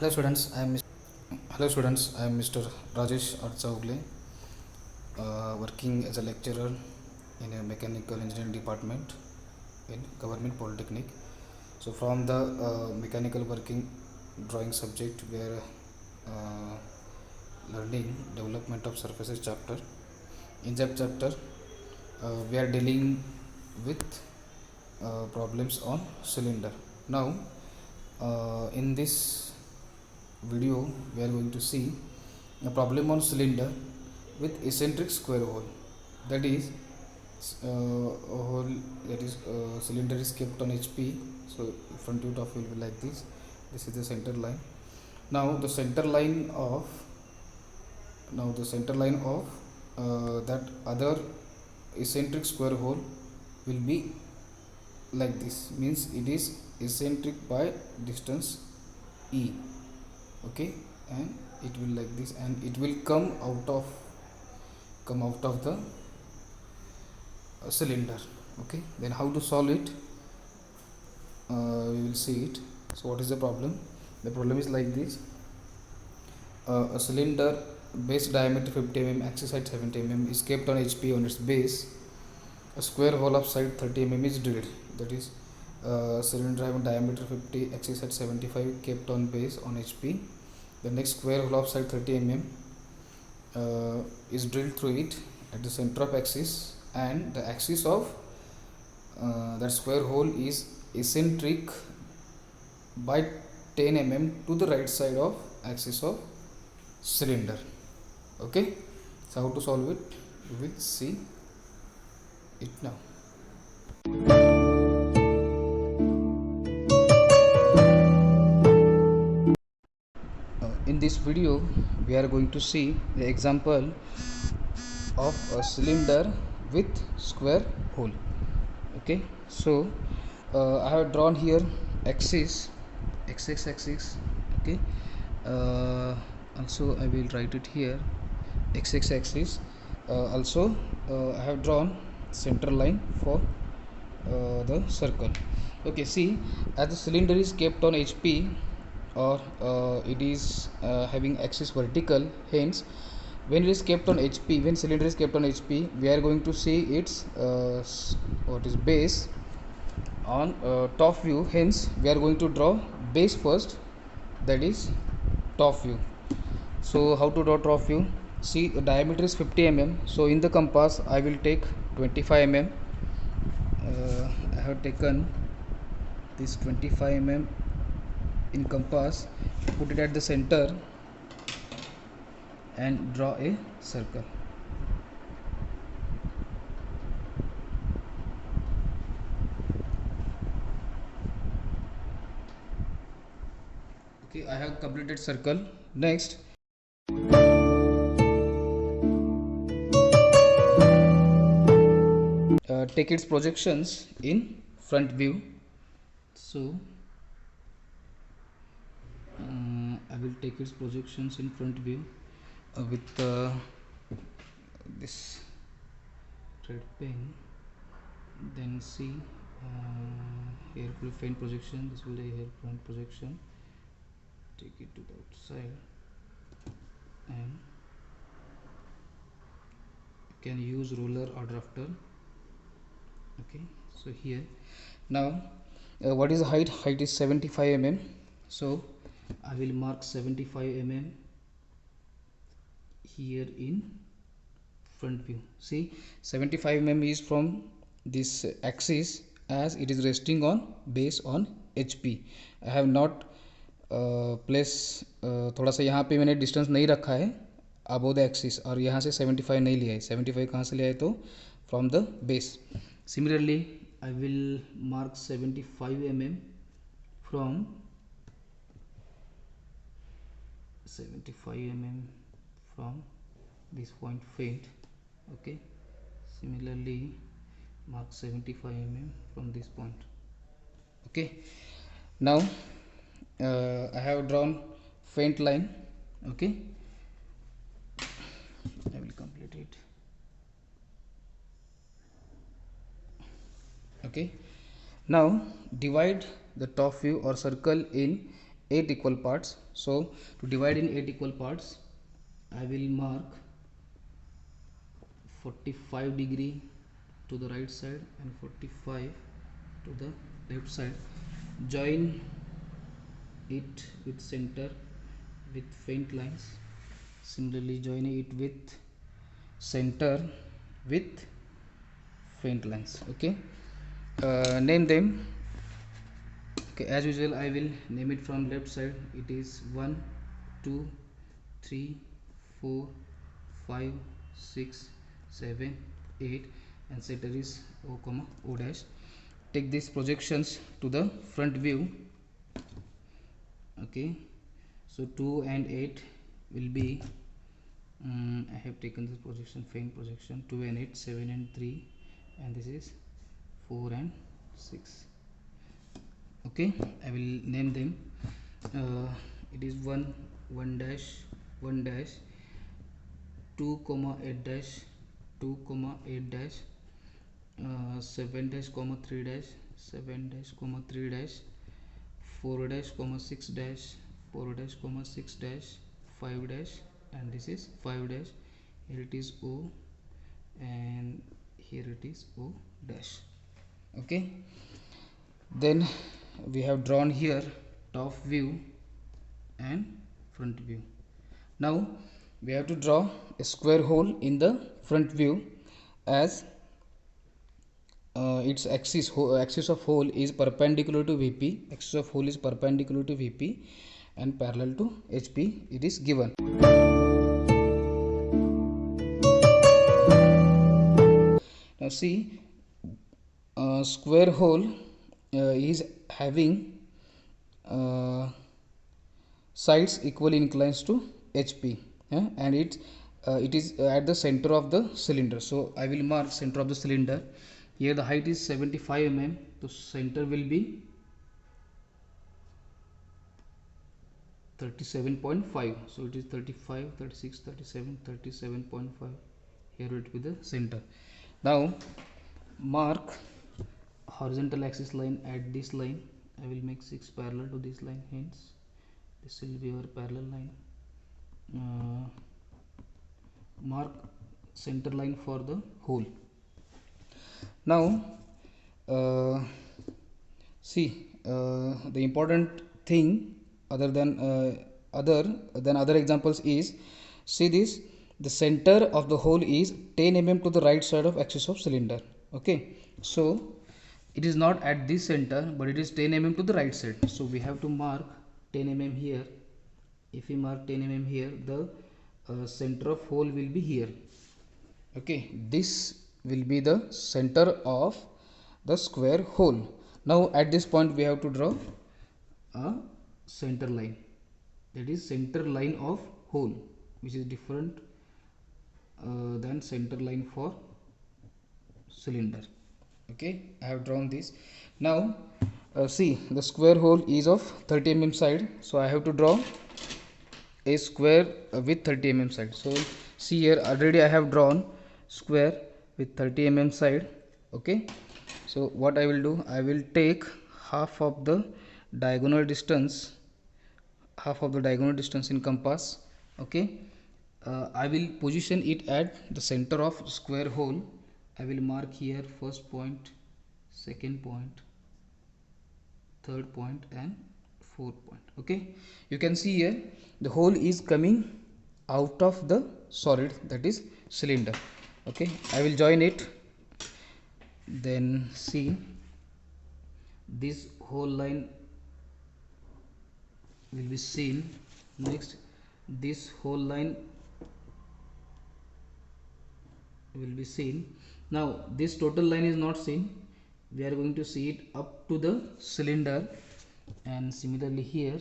Hello students, I am Mr. Rajesh Artsaugle, working as a lecturer in a mechanical engineering department in Government Polytechnic. So from the mechanical working drawing subject, we are uh, learning development of surfaces chapter. In that chapter, we are dealing with problems on cylinder. Now, in this video we are going to see a problem on cylinder with eccentric square hole, that is a hole, that is cylinder is kept on HP. So front view top will be like this is the center line. Now the center line of that other eccentric square hole will be like this, means it is eccentric by distance E. Okay, and it will like this, and it will come out of the cylinder. Okay, then how to solve it, we will see it. So what is the problem? The problem is like this: a cylinder base diameter 50 mm, axis height 70 mm is kept on HP. On its base a square hole of side 30 mm is drilled, that is cylinder having diameter 50, axis height 75, kept on base on HP. The next square hole of side 30 mm is drilled through it at the center of axis, and the axis of that square hole is eccentric by 10 mm to the right side of axis of cylinder. Okay, so how to solve it, we will see it now. In this video we are going to see the example of a cylinder with square hole. Okay, so I have drawn here axis, x axis. Okay, also I will write it here, x axis. Also I have drawn center line for the circle. Okay, see, as the cylinder is kept on HP, or it is having axis vertical, hence when it is kept on HP, when cylinder is kept on HP, we are going to see its what is base on top view. Hence we are going to draw base first, that is top view. So how to draw top view? See, the diameter is 50 mm, so in the compass I will take 25 mm. I have taken this 25 mm in compass, put it at the center and draw a circle. Okay, I have completed circle. Next, take its projections in front view. So I will take its projections in front view with this red pen. Then see, here will faint projection, this will be here front projection. Take it to the outside, and you can use ruler or drafter. Okay, so here now what is the height? Height is 75 mm, so I will mark 75 mm here in front view. See, 75 mm is from this axis, as it is resting on base on HP. I have not place थोड़ा सा यहाँ पे मैंने distance नहीं रखा है above the axis, और यहाँ से 75 नहीं लिया है. 75 कहाँ से लिया है? तो from the base. Similarly, I will mark 75 mm from 75 mm from this point faint. Okay, similarly mark 75 mm from this point. Okay, now I have drawn faint line. Okay, I will complete it. Okay, now divide the top view or circle in 8 equal parts. So to divide in 8 equal parts, I will mark 45 degree to the right side and 45 to the left side. Join it with center with faint lines. Similarly, join it with center with faint lines. Okay, name them. Okay, as usual I will name it from left side. It is 1 2 3 4 5 6 7 8 and center is O comma O dash. Take these projections to the front view. Okay, so 2 and 8 will be I have taken this projection, faint projection. 2 and 8, 7 and 3, and this is 4 and 6. Okay, I will name them. It is 1 dash 1 dash, 2 comma 8 dash 2 comma 8 dash, 7 dash comma 3 dash 7 dash comma 3 dash, 4 dash comma 6 dash 4 dash comma 6 dash, 5 dash, and this is 5 dash. Here it is O and here it is O dash. Okay, then we have drawn here top view and front view. Now we have to draw a square hole in the front view, as its axis of hole is perpendicular to VP. Axis of hole is perpendicular to VP and parallel to HP. It is given. Now see, square hole is having sides equally inclined to HP, and it is at the center of the cylinder. So I will mark center of the cylinder. Here the height is 75 mm. The center will be 37.5. So it is 35, 36, 37, 37.5. Here it will be the center. Now mark horizontal axis line at this line. I will make 6 parallel to this line, hence this will be our parallel line. Mark center line for the hole. Now see, the important thing other than other examples is, see this, the center of the hole is 10 mm to the right side of axis of cylinder. Okay, so it is not at this center, but it is 10 mm to the right side. So we have to mark 10 mm here. If we mark 10 mm here, the center of hole will be here. Okay, this will be the center of the square hole. Now at this point we have to draw a center line, that is center line of hole, which is different than center line for cylinder. Okay, I have drawn this. Now see, the square hole is of 30 mm side, so I have to draw a square with 30 mm side. So see here, already I have drawn square with 30 mm side. Okay, so what I will do, I will take half of the diagonal distance in compass. Okay, I will position it at the center of square hole. I will mark here first point, second point, third point and fourth point. Okay, you can see here the hole is coming out of the solid, that is cylinder. Okay, I will join it. Then see, this whole line will be seen. Next, this whole line will be seen. Now this total line is not seen. We are going to see it up to the cylinder, and similarly here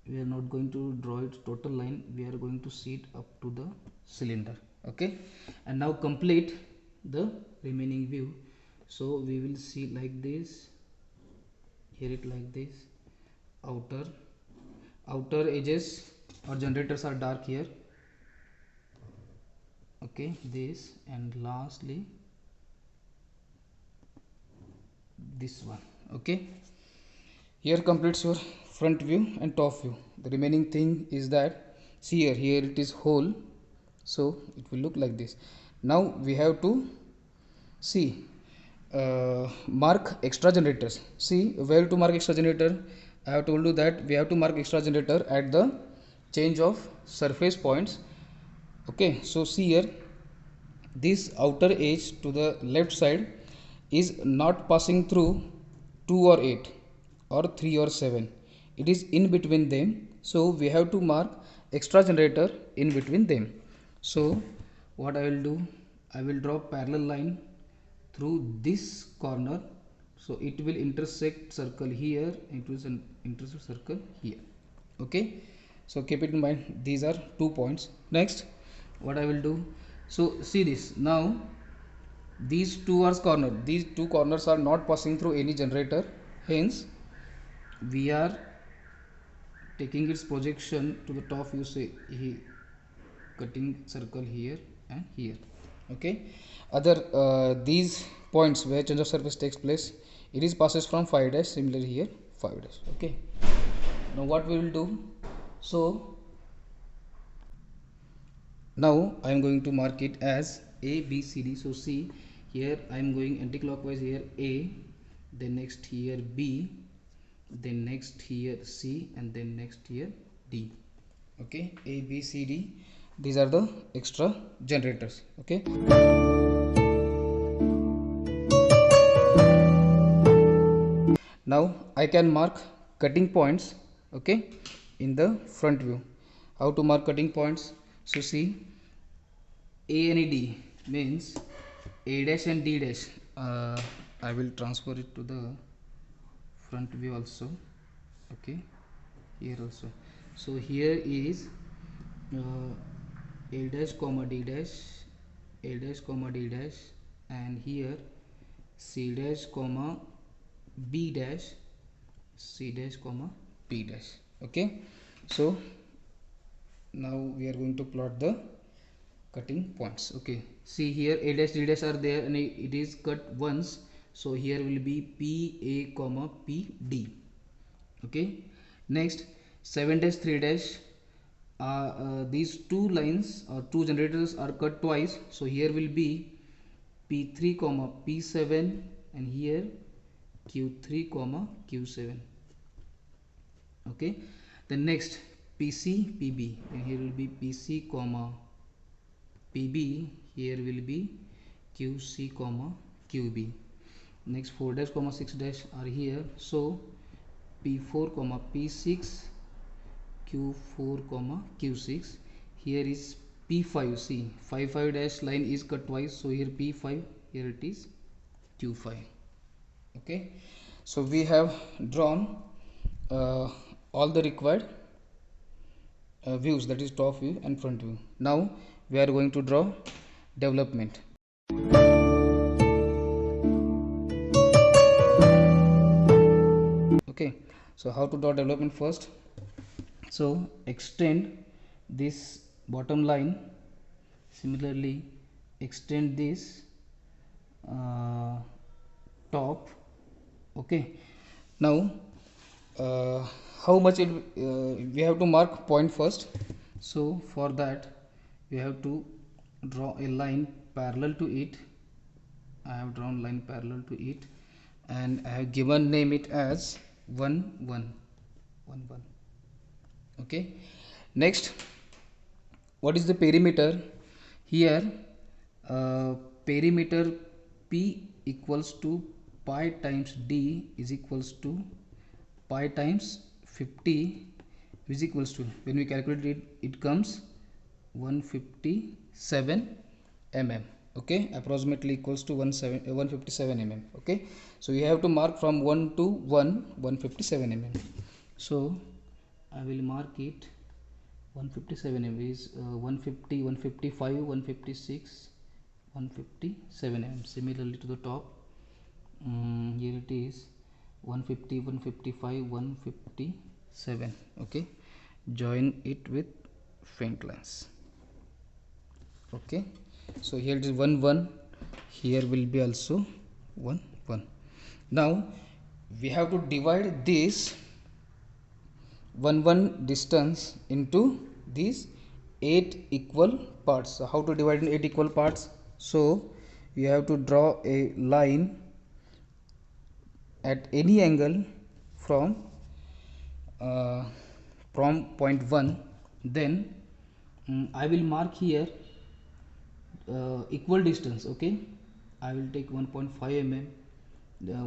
we are not going to draw it total line, we are going to see it up to the cylinder. Okay, and now complete the remaining view. So we will see like this, here it like this, outer edges or generators are dark here. Okay, this, and lastly this one. Okay, here completes your front view and top view. The remaining thing is that, see here it is whole, so it will look like this. Now we have to see mark extra generators. See where to mark extra generator. I have told you that we have to mark extra generator at the change of surface points. Okay, so see here, this outer edge to the left side is not passing through 2 or 8 or 3 or 7. It is in between them, so we have to mark extra generator in between them. So what I will do, I will draw parallel line through this corner, so it will intersect circle here, it will intersect circle here. Okay, so keep it in mind, these are 2 points. Next what I will do, so see this, now these two corners are not passing through any generator, hence we are taking its projection to the top view, say he cutting circle here and here. Okay, other these points where change of surface takes place, it is passes from 5 dash, similarly here 5 dash. Okay, now what we will do, so now I am going to mark it as A B C D. So see here I am going anti-clockwise, here A, then next here B, then next here C, and then next here D. Okay, A B C D, these are the extra generators. Okay, now I can mark cutting points, okay, in the front view. How to mark cutting points? So see, A and D means A dash and D dash. I will transfer it to the front view also. Okay, here also. So here is A dash comma D dash, A dash comma D dash, and here C dash comma B dash, C dash comma B dash. Okay, so now we are going to plot the cutting points. Okay, see here A dash D dash are there and it is cut once, so here will be P A comma P D. Okay, next 7 dash 3 dash, these two lines or two generators are cut twice, so here will be P3 comma P7, and here Q3 comma Q7. Okay, then next PC PB, and here will be PC comma PB, here will be QC comma QB. Next 4 dash comma 6 dash are here, so P4 comma P6, Q4 comma Q6. Here is P5. See 5 dash line is cut twice, so here P5, here it is Q5. Okay, so we have drawn all the required views, that is top view and front view. Now we are going to draw development. Okay, so how to draw development first? So extend this bottom line, similarly extend this top. Okay, now how much it we have to mark point first. So for that we have to draw a line parallel to it. I have drawn line parallel to it, and I have given name it as 1 1 1 1. Okay, next what is the perimeter? Here perimeter P equals to pi times D is equals to pi times 50 is equals to, when we calculate it, it comes 157 mm. Okay, approximately equals to 157 mm. Okay, so you have to mark from 1 to 157 mm. So I will mark it 157 mm is 150, 155, 156, 157 mm. Similarly to the top, here it is 150, 155, 157. Okay, join it with faint lines. Okay, so here it is 1 1, here will be also 1 1. Now we have to divide this 1 distance into these 8 equal parts. So how to divide in 8 equal parts? So you have to draw a line at any angle from uh, point 1. Then I will mark here equal distance. Okay, I will take 1.5 mm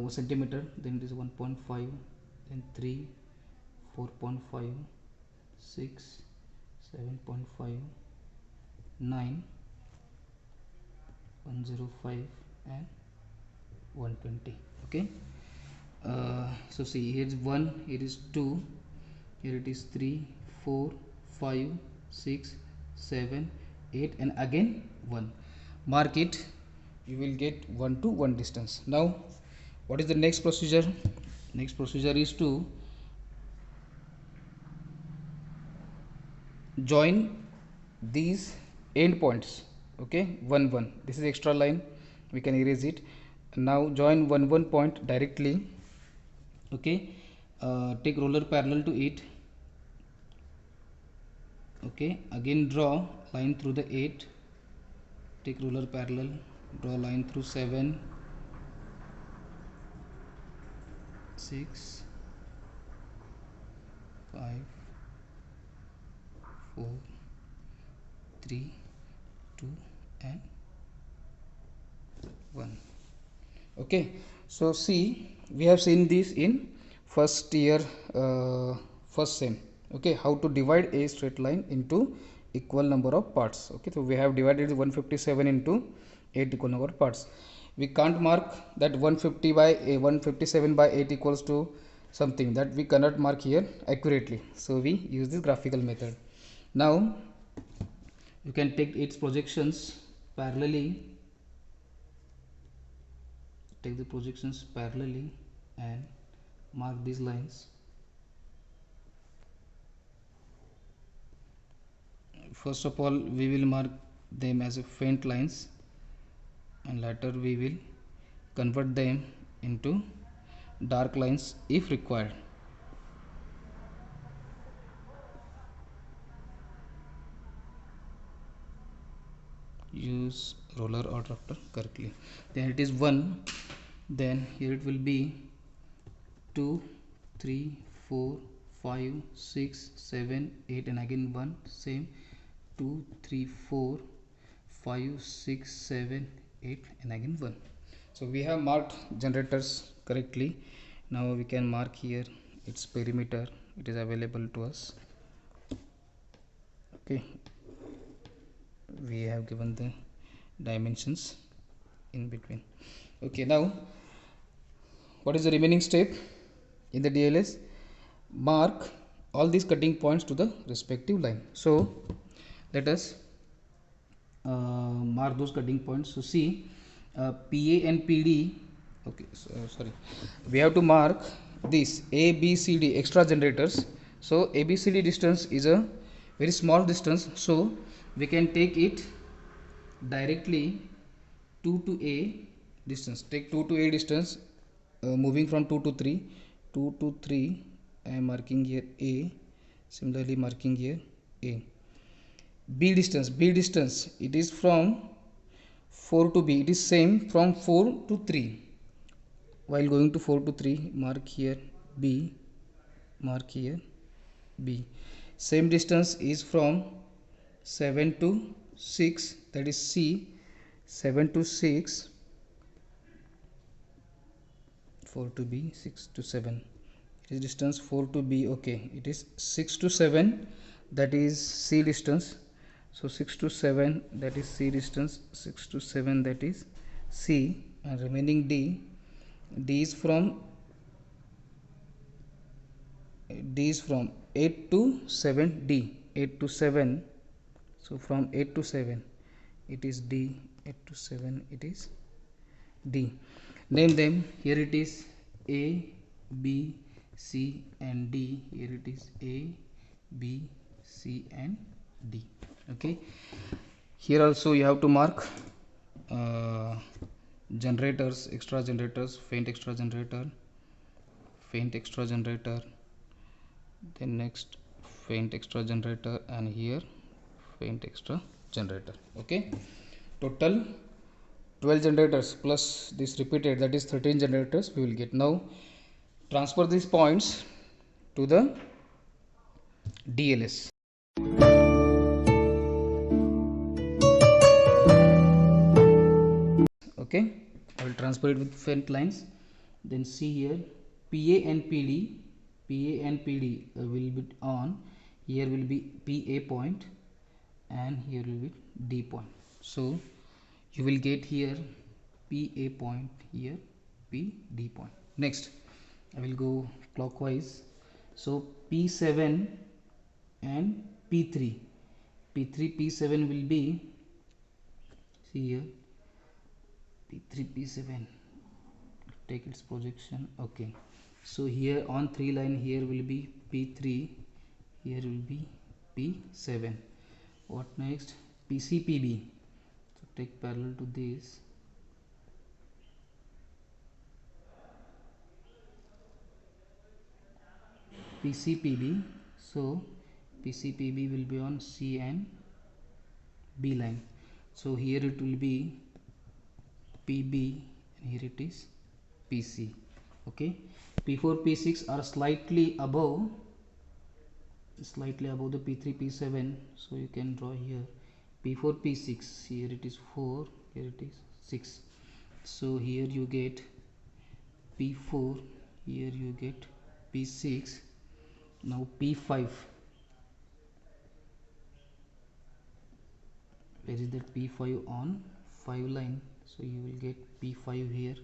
centimeter, then it is 1.5, then 3, 4.5, 6, 7.5, 9, 105 and 120. Okay, so see, here is 1, here is 2, here it is 3, 4, 5, 6, 7, 8 and again 1. Mark it, you will get 1 to 1 distance. Now what is the next procedure? Next procedure is to join these end points. Okay, 1 1, this is extra line, we can erase it. Now join 1 1 point directly. Okay, take ruler parallel to it. Okay, again draw line through the 8, take ruler parallel, draw line through 7, 6, 5, 4, 3, 2 and 1. Okay, so see, we have seen this in first year first sem. Okay, how to divide a straight line into equal number of parts. Okay, so we have divided 157 into 8 equal number of parts. We can't mark that 150 by 157 by 8 equals to something, that we cannot mark here accurately, so we use this graphical method. Now you can take its projections parallelly, take the projections parallelly and mark these lines. First of all, we will mark them as a faint lines and later we will convert them into dark lines if required. Use roller or drafter correctly. Then it is 1, then here it will be 2, 3, 4, 5, 6, 7, 8 and again 1, same 2, 3, 4, 5, 6, 7, 8 and again 1. So we have marked generators correctly. Now we can mark here its perimeter, it is available to us. Okay, we have given the dimensions in between. Okay, now what is the remaining step in the DLS? Mark all these cutting points to the respective line. So let us mark those cutting points. So see, PA and PD. Okay, so, sorry, we have to mark this A, B, C, D extra generators. So A, B, C, D distance is a very small distance, so we can take it directly 2 to A distance. Take 2 to A distance, moving from 2 to 3, 2 to 3. I am marking here A, similarly marking here A. B distance, it is from 4 to B, it is same from 4 to 3. While going to 4 to 3, mark here B, mark here B. Same distance is from 7 to 6, that is C, 7 to 6, 4 to B, 6 to 7. It is distance 4 to B. Okay, it is 6 to 7, that is C distance. So 6 to 7, that is C distance, 6 to 7, that is C, and remaining D. D is from 8 to 7, D, 8 to 7. So from 8 to 7 it is D, 8 to 7 it is D. Name them. Here it is A, B, C and D. Here it is A, B, C and D. Okay, here also you have to mark generators, extra generators, faint extra generator, then next faint extra generator, and here faint extra generator. Okay, total 12 generators plus this repeated, that is 13 generators we will get. Now transfer these points to the DLS. Okay, I will transfer it with faint lines. Then see here, PA and PD will be on. Here will be PA point and here will be D point. So you will get here PA point, here PD point. Next I will go clockwise. So P7 and P3, P7 will be, see here, P3 P7, take its projection. Okay, so here on 3 line, here will be P3, here will be P7. What next? PCPB, so take parallel to this. PCPB, so PCPB will be on C and B line. So here it will be PB and here it is PC. Okay, P4 P6 are slightly above the P3 P7, so you can draw here P4 P6, here it is 4, here it is 6. So here you get P4, here you get P6. Now P5, where is that P5? On 5 line, so you will get P5 here.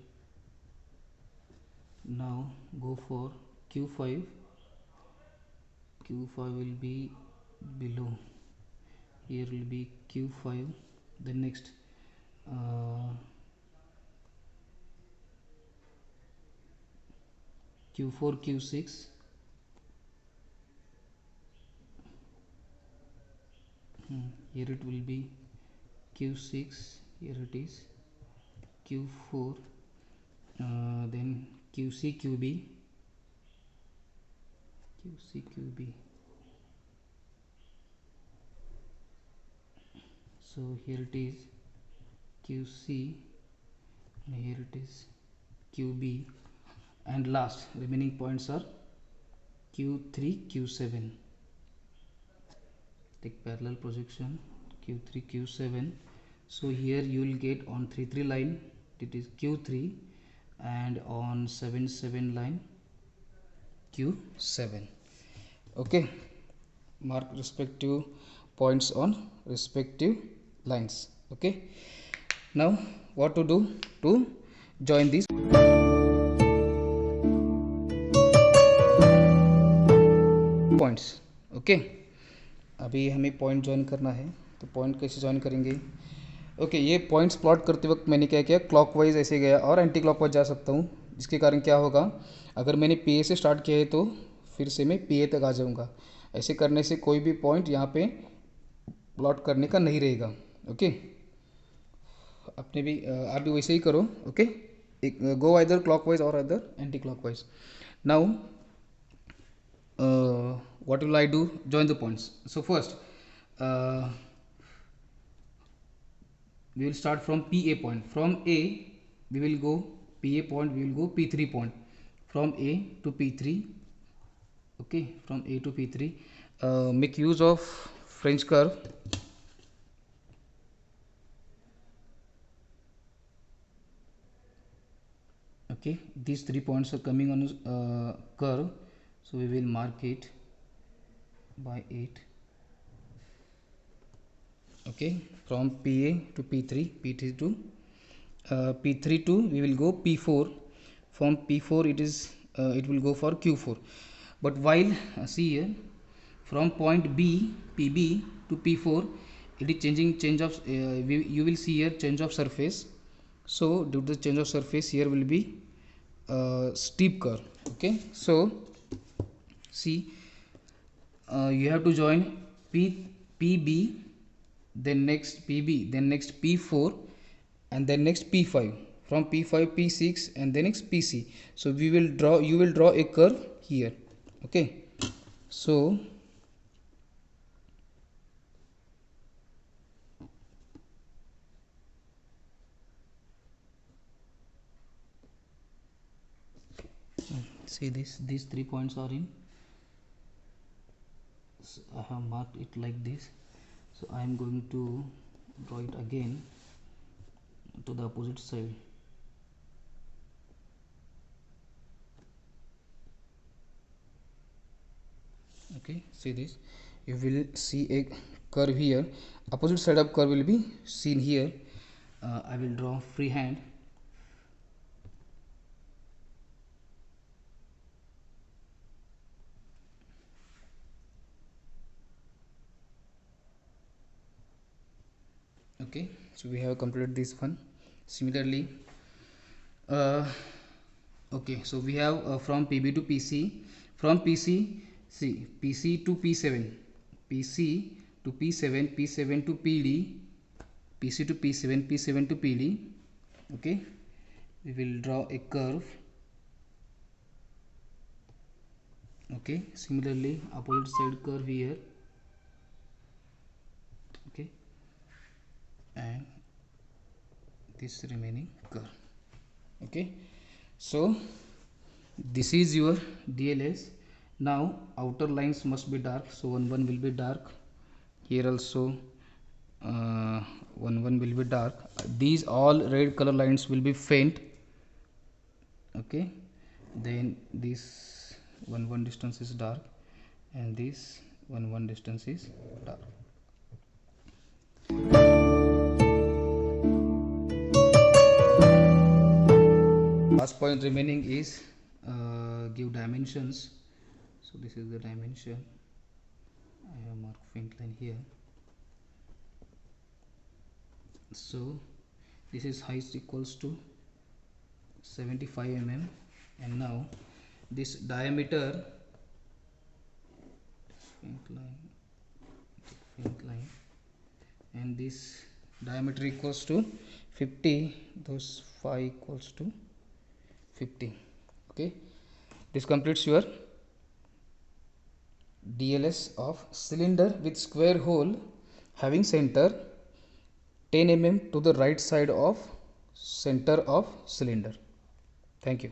Now go for Q5, Q5 will be below, here will be Q5. Then next Q4 Q6, here it will be Q6, here it is Q4, then QC QB, so here it is QC and here it is QB, and last remaining points are Q3 Q7. Take parallel projection Q3 Q7. So here you will get on 3 line it is Q3, and on 7 line Q7. Okay, mark respective points on respective lines. Okay, now what to do to join these points? Okay, अभी हमें point join करना है, तो point कैसे join करेंगे? Okay, ये points plot करते वक्त मैंने क्या किया, क्लॉकवाइज ऐसे गया और एंटी क्लॉकवाइज जा सकता हूँ, जिसके कारण क्या होगा, अगर मैंने पी से स्टार्ट किया है तो फिर से मैं पी तक आ जाऊँगा। ऐसे करने से कोई भी पॉइंट यहाँ पे प्लॉट करने का नहीं रहेगा। ओके, अपने भी आप भी वैसे ही करो। ओके, एक गो आइदर क्लॉकवाइज और other anti clockwise. Now what will I do? Join the points. So first we will start from PA point. From A we will go PA point, we will go P3 point, from A to P3. Okay, from A to P3, make use of French curve. Okay, these 3 points are coming on curve, so we will mark it by 8. Okay, from PA to P3, P3 to P3 to we will go P4. From P4 it will go for Q4. But while see here, from point B PB to P4, it is change of you will see here change of surface. So due to the change of surface, here will be steep curve. Okay, so see, you have to join PB, then next PB, then next P4, and then next P5. From P5 P6 and then next PC. So we will draw, you will draw a curve here. Okay, So see this, these 3 points are in, so I have marked it like this. So I am going to draw it again to the opposite side. Okay, see this, you will see a curve here, opposite side of curve will be seen here. I will draw freehand. Okay, so we have completed this one. Similarly, okay, so we have from PB to PC, from PC, see, PC to P7, PC to P7, P7 to PD, PC to P7, P7 to PD. Okay, we will draw a curve. Okay, similarly opposite side curve here. Okay, and this remaining curve. Okay, so this is your DLS. Now outer lines must be dark, so one will be dark. Here also one will be dark. These all red color lines will be faint. Okay, then this one distance is dark, and this one distance is dark. Last point remaining is give dimensions. So this is the dimension. I have marked faint line here. So this is height equals to 75 mm, and now this diameter, faint line, and this diameter equals to 50, those 5 equals to 50. Okay, this completes your DLS of cylinder with square hole having center 10 mm to the right side of center of cylinder. Thank you.